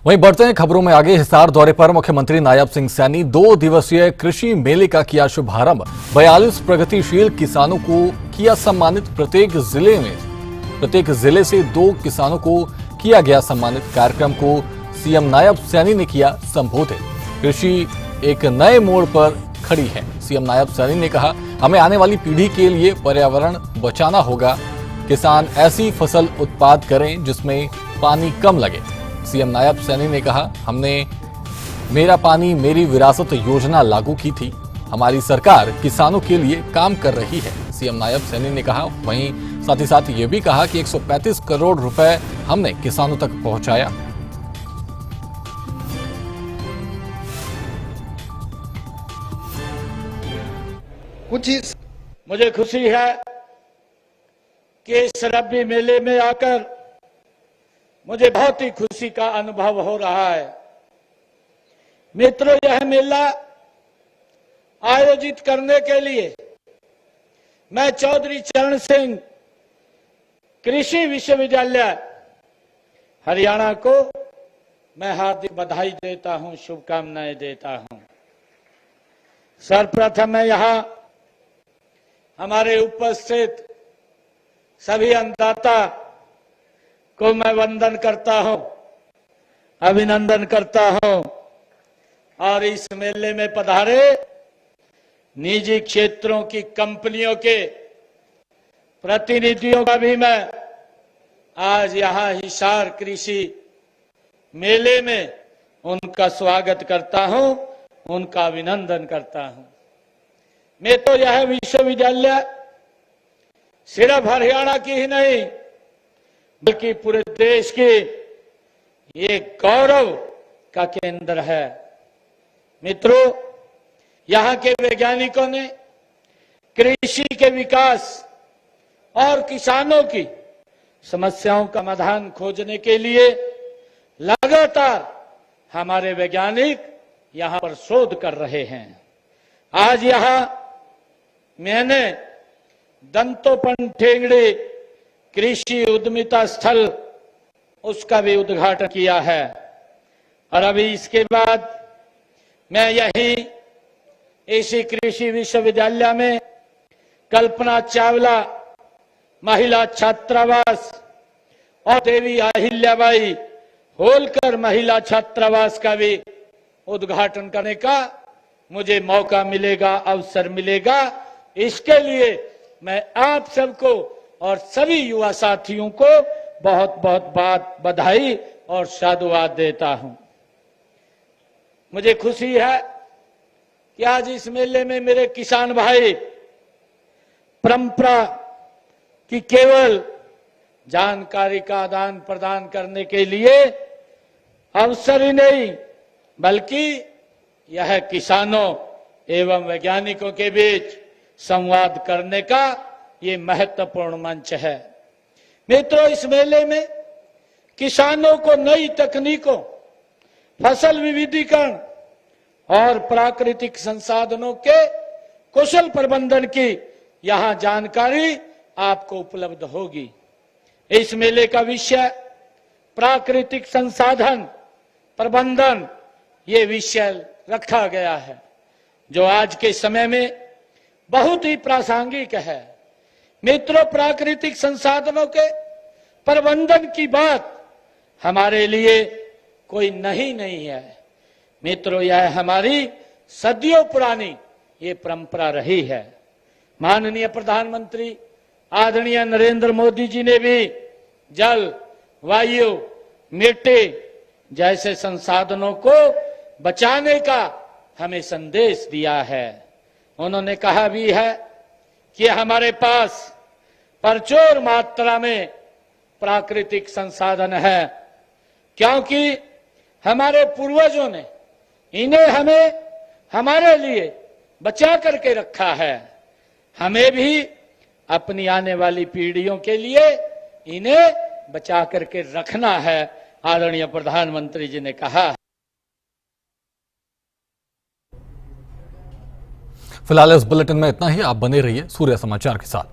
वहीं बढ़ते हैं खबरों में आगे। हिसार दौरे पर मुख्यमंत्री नायब सिंह सैनी 2 दिवसीय कृषि मेले का किया शुभारंभ। 42 प्रगतिशील किसानों को किया सम्मानित। प्रत्येक जिले से 2 किसानों को किया गया सम्मानित। कार्यक्रम को सीएम नायब सैनी ने किया संबोधित। कृषि एक नए मोड़ पर खड़ी है। सीएम नायब सैनी ने कहा, हमें आने वाली पीढ़ी के लिए पर्यावरण बचाना होगा। किसान ऐसी फसल उत्पाद करें जिसमें पानी कम लगे। सीएम नायब सैनी ने कहा, हमने मेरा पानी मेरी विरासत योजना लागू की थी। हमारी सरकार किसानों के लिए काम कर रही है, सीएम नायब सैनी ने कहा। वहीं साथ ही साथ ये भी कहा कि 135 करोड़ रुपए हमने किसानों तक पहुंचाया। मुझे खुशी है कि इस रबी मेले में आकर मुझे बहुत ही खुशी का अनुभव हो रहा है। मित्रों, यह मेला आयोजित करने के लिए मैं चौधरी चरण सिंह कृषि विश्वविद्यालय हरियाणा को मैं हार्दिक बधाई देता हूं, शुभकामनाएं देता हूं। सर्वप्रथम मैं यहां हमारे उपस्थित सभी अन्नदाता को मैं वंदन करता हूं, अभिनंदन करता हूं और इस मेले में पधारे निजी क्षेत्रों की कंपनियों के प्रतिनिधियों का भी मैं आज यहां हिसार कृषि मेले में उनका स्वागत करता हूं, उनका अभिनंदन करता हूं। मैं तो यह विश्वविद्यालय सिर्फ हरियाणा की ही नहीं बल्कि पूरे देश की ये गौरव का केंद्र है। मित्रों, यहां के वैज्ञानिकों ने कृषि के विकास और किसानों की समस्याओं का समाधान खोजने के लिए लगातार हमारे वैज्ञानिक यहां पर शोध कर रहे हैं। आज यहां मैंने दंतोपन ठेंगड़ी कृषि उद्यमिता स्थल उसका भी उद्घाटन किया है और अभी इसके बाद मैं यही इसी कृषि विश्वविद्यालय में कल्पना चावला महिला छात्रावास और देवी अहिल्याबाई होलकर महिला छात्रावास का भी उद्घाटन करने का मुझे मौका मिलेगा, अवसर मिलेगा। इसके लिए मैं आप सबको और सभी युवा साथियों को बहुत बहुत बधाई और साधुवाद देता हूं। मुझे खुशी है कि आज इस मेले में मेरे किसान भाई परंपरा की केवल जानकारी का आदान प्रदान करने के लिए अवसर ही नहीं बल्कि यह किसानों एवं वैज्ञानिकों के बीच संवाद करने का ये महत्वपूर्ण मंच है। मित्रों, इस मेले में किसानों को नई तकनीकों, फसल विविधीकरण और प्राकृतिक संसाधनों के कुशल प्रबंधन की यहां जानकारी आपको उपलब्ध होगी। इस मेले का विषय प्राकृतिक संसाधन प्रबंधन ये विषय रखा गया है, जो आज के समय में बहुत ही प्रासंगिक है। मित्रों, प्राकृतिक संसाधनों के प्रबंधन की बात हमारे लिए कोई नहीं है। मित्रों, यह हमारी सदियों पुरानी ये परंपरा रही है। माननीय प्रधानमंत्री आदरणीय नरेंद्र मोदी जी ने भी जल, वायु, मिट्टी जैसे संसाधनों को बचाने का हमें संदेश दिया है। उन्होंने कहा भी है कि हमारे पास प्रचुर मात्रा में प्राकृतिक संसाधन है, क्योंकि हमारे पूर्वजों ने इन्हें हमारे लिए बचा करके रखा है। हमें भी अपनी आने वाली पीढ़ियों के लिए इन्हें बचा करके रखना है, आदरणीय प्रधानमंत्री जी ने कहा। फिलहाल इस बुलेटिन में इतना ही। आप बने रहिए सूर्य समाचार के साथ।